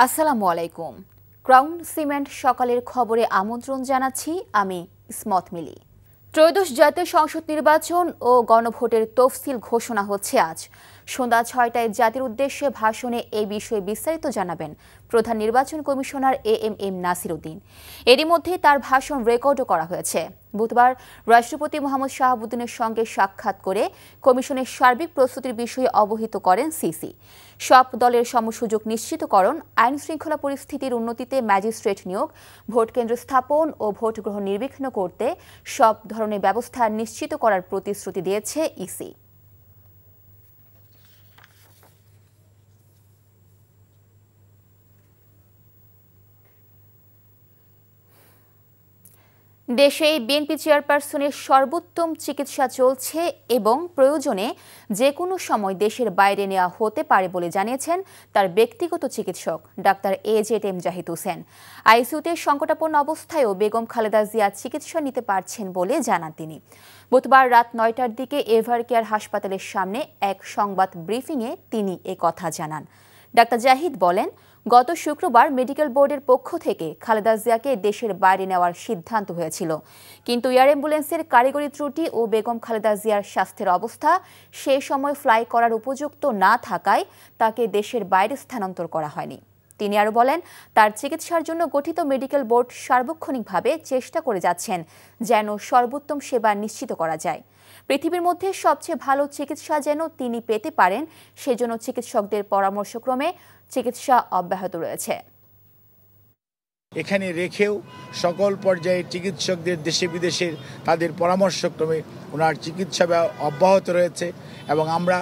আসসালামু আলাইকুম। Crown cement সকালের খবরে আমন্ত্রণ জানাচ্ছি আমি ইসমত মিলি। ত্রয়োদশ জাতীয় সংসদ নির্বাচন ও গণভোটের তফসিল ঘোষণা হচ্ছে আজ সন্ধ্যা ৬টায় জাতির উদ্দেশ্যে ভাষণে এই বিষয়ে বিস্তারিত জানাবেন প্রধান নির্বাচন কমিশনার এএমএম নাসির উদ্দিন। এরই মধ্যে তার ভাষণ রেকর্ডও করা হয়েছে। বুধবার রাষ্ট্রপতি মোহাম্মদ শাহাবুদ্দিনের সঙ্গে সাক্ষাৎ করে কমিশনের সার্বিক প্রস্তুতির বিষয়ে অবহিত করেন সিসি। সব দলের সমসুযোগ নিশ্চিতকরণ, আইন শৃঙ্খলা পরিস্থিতির উন্নতিতে ম্যাজিস্ট্রেট নিয়োগ, ভোট কেন্দ্র স্থাপন ও ভোট গ্রহণ নির্বিঘ্ন করতে সব ধরনের ব্যবস্থা নিশ্চিত করার প্রতিশ্রুতি দিয়েছে ইসি। দেশে বিএনপি চেয়ারপারসনের সর্বোত্তম চিকিৎসা চলছে এবং প্রয়োজনে যে কোনো সময় দেশের বাইরে নেওয়া হতে পারে বলে জানিয়েছেন তার ব্যক্তিগত চিকিৎসক ডাক্তার এজেড জাহিদ হোসেন। আইসিইউতে সংকটাপন্ন অবস্থায়ও বেগম খালেদা জিয়া চিকিৎসা নিতে পারছেন বলে জানান তিনি। বুধবার রাত ৯টার দিকে এভার কেয়ার হাসপাতালের সামনে এক সংবাদ ব্রিফিংয়ে তিনি কথা জানান। ডাক্তার জাহিদ বলেন, গত শুক্রবার মেডিকেল বোর্ডের পক্ষ থেকে খালেদা জিয়াকে দেশের বাইরে নেওয়ার সিদ্ধান্ত হয়েছিল, কিন্তু এয়ার অ্যাম্বুলেন্সের কারিগরি ত্রুটি ও বেগম খালেদা জিয়ার স্বাস্থ্যের অবস্থা সে সময় ফ্লাই করার উপযুক্ত না থাকায় তাকে দেশের বাইরে স্থানান্তর করা হয়নি। তিনি আরও বলেন, তার চিকিৎসার জন্য গঠিত মেডিকেল বোর্ড সার্বক্ষণিকভাবে চেষ্টা করে যাচ্ছেন যেন সর্বোত্তম সেবা নিশ্চিত করা যায়। পৃথিবীর মধ্যে সবচেয়ে ভালো চিকিৎসা যেন তিনি পেতে পারেন সেজন্য চিকিৎসকদের পরামর্শক্রমে চিকিৎসা অব্যাহত রয়েছে। এখানে রেখেও সকল পর্যায়ের চিকিৎসকদের দেশে বিদেশের তাদের পরামর্শক্রমে ওনার চিকিৎসা অব্যাহত রয়েছে এবং আমরা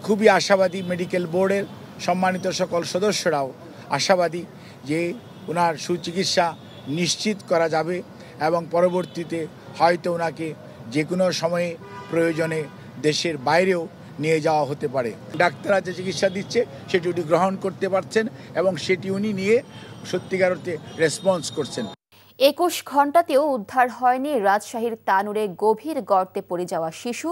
খুবই আশাবাদী, মেডিকেল বোর্ডের সম্মানিত সকল সদস্যরাও আশাবাদী যে ওনার সুচিকিৎসা নিশ্চিত করা যাবে এবং পরবর্তীতে হয়তো ওনাকে যে কোনো সময়ে প্রয়োজনে দেশের বাইরেও নিয়ে যাওয়া হতে পারে। ডাক্তাররা যে চিকিৎসা দিচ্ছে সেটি উনি গ্রহণ করতে পারছেন এবং সেটি উনি নিয়ে সত্যিকার অর্থে রেসপন্স করছেন। ২১ ঘণ্টাতেও উদ্ধার হয়নি রাজশাহীর তানুরে গভীর গর্তে পড়ে যাওয়া শিশু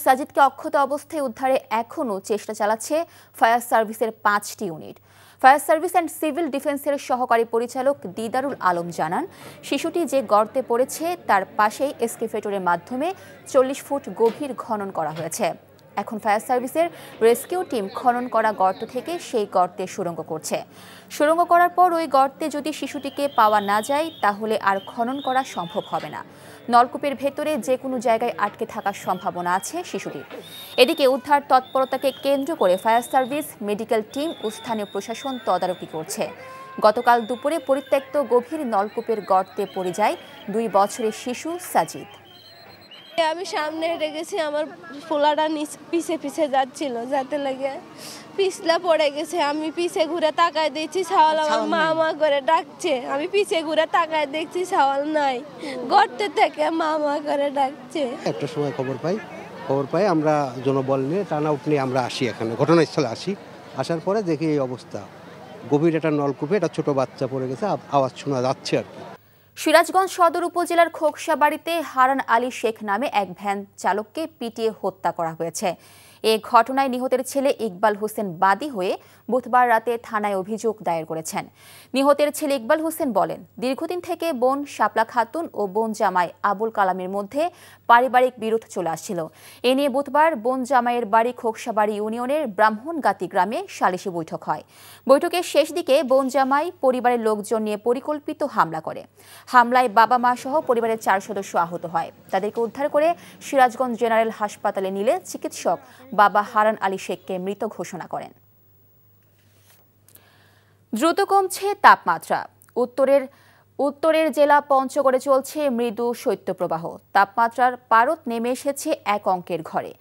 সাজিদকে অক্ষত অবস্থায় উদ্ধারে এখনও চেষ্টা চালাচ্ছে ফায়ার সার্ভিসের 5টি unit. Fire service and civil ডিফেন্সের সহকারী পরিচালক দিদারুল আলম জানান, শিশুটি যে গর্তে পড়েছে তার পাশেই এসকেভেটরের মাধ্যমে 40 ফুট গভীর খনন করা হয়েছে। এখন ফায়ার সার্ভিসের রেস্কিউ টিম খনন করা গর্ত থেকে সেই গর্তে সুড়ঙ্গ করছে। সুড়ঙ্গ করার পর ওই গর্তে যদি শিশুটিকে পাওয়া না যায় তাহলে আর খনন করা সম্ভব হবে না। নলকূপের ভেতরে যে কোনো জায়গায় আটকে থাকার সম্ভাবনা আছে শিশুটির। এদিকে উদ্ধার তৎপরতাকে কেন্দ্র করে ফায়ার সার্ভিস, মেডিকেল টিম ও স্থানীয় প্রশাসন তদারকি করছে। গতকাল দুপুরে পরিত্যক্ত গভীর নলকূপের গর্তে পড়ে যায় 2 বছরের শিশু সাজিদ। আমি সামনে হেঁটে গেছি, আমার পোলাটা পিছে পিছে যাচ্ছিল, যাতে লাগে পিছলা পড়ে গেছে। আমি পিছে ঘুরে তাকায় দেখছি ছাওয়াল আমার মা করে ডাকছে। আমি পিছে ঘুরে তাকায় দেখছি ছাওয়াল নাই, গর্তে থেকে মা করে ডাকছে। একটা সময় খবর পাই আমরা জনবল নিয়ে টার্নআউট নিয়ে আমরা আসি, এখানে ঘটনাস্থলে আসার পরে দেখি এই অবস্থা। গভীর একটা নলকূপে একটা ছোট বাচ্চা পড়ে গেছে, আওয়াজ শোনা যাচ্ছে আর কি। সিরাজগঞ্জ সদর উপজেলার খোকসাবাড়িতে হারান আলী শেখ নামে এক ভ্যান চালককে পিটিয়ে হত্যা করা হয়েছে। এ ঘটনায় নিহতের ছেলে ইকবাল হোসেন বাদী হয়ে বুধবার রাতে থানায় অভিযোগ দায়ের করেছেন। নিহতের ছেলে ইকবাল হোসেন বলেন, দীর্ঘদিন থেকে বোন শাপলা খাতুন ও বোন জামাই আবুল কালামের মধ্যে পারিবারিক বিরোধ চলে আসছিল। এ নিয়ে বুধবার বোন জামাইয়ের বাড়ি খোকসাবাড়ি ইউনিয়নের ব্রাহ্মণগাতি গ্রামে সালিশি বৈঠক হয়। বৈঠকের শেষ দিকে বোন জামাই পরিবারের লোকজন নিয়ে পরিকল্পিত হামলা করে। হামলায় বাবা মা সহ পরিবারের 4 সদস্য আহত হয়। তাদেরকে উদ্ধার করে সিরাজগঞ্জ জেনারেল হাসপাতালে নিলে চিকিৎসক বাবা হারান আলী শেখকে মৃত ঘোষণা করেন। দ্রুত কমছে তাপমাত্রা। উত্তরের জেলা পঞ্চগড়ে চলছে মৃদু শৈত্যপ্রবাহ। তাপমাত্রার পারদ নেমে এসেছে এক অঙ্কের ঘরে।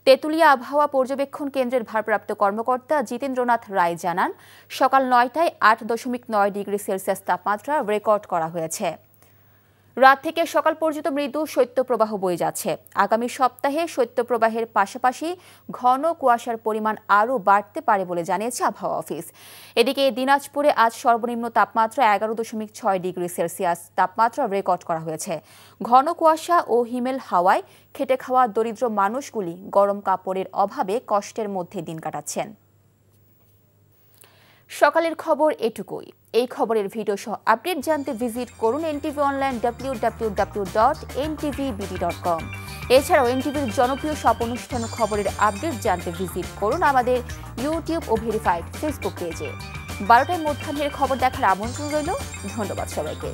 তেঁতুলিয়া আবহাওয়া পর্যবেক্ষণ কেন্দ্রের ভারপ্রাপ্ত কর্মকর্তা জিতেন্দ্রনাথ রায় জানান, সকাল 9টায় 8.9 ডিগ্রি সেলসিয়াস তাপমাত্রা রেকর্ড করা হয়েছে। রাত থেকে সকাল পর্যন্ত মৃদু শৈত্যপ্রবাহ বয়ে যাচ্ছে। আগামী সপ্তাহে শৈত্যপ্রবাহের পাশাপাশি ঘন কুয়াশার পরিমাণ আরও বাড়তে পারে বলে জানিয়েছে আবহাওয়া অফিস। এদিকে দিনাজপুরে আজ সর্বনিম্ন তাপমাত্রা 11.6 ডিগ্রি সেলসিয়াস তাপমাত্রা রেকর্ড করা হয়েছে। ঘন কুয়াশা ও হিমেল হাওয়ায় খেটে খাওয়া দরিদ্র মানুষগুলি গরম কাপড়ের অভাবে কষ্টের মধ্যে দিন কাটাচ্ছেন। সকালের খবর এটুকুই। এই খবরের ভিডিও সহ আপডেট জানতে ভিজিট করুন এনটিভি অনলাইন www.ntvbb.com। এছাড়াও এনটিভির জনপ্রিয় সব অনুষ্ঠান খবরের আপডেট জানতে ভিজিট করুন আমাদের ইউটিউব ও ভেরিফাইড ফেসবুক পেজে। 12টায় মধ্যাহ্নের খবর দেখার আমন্ত্রণ রইল। ধন্যবাদ সবাইকে।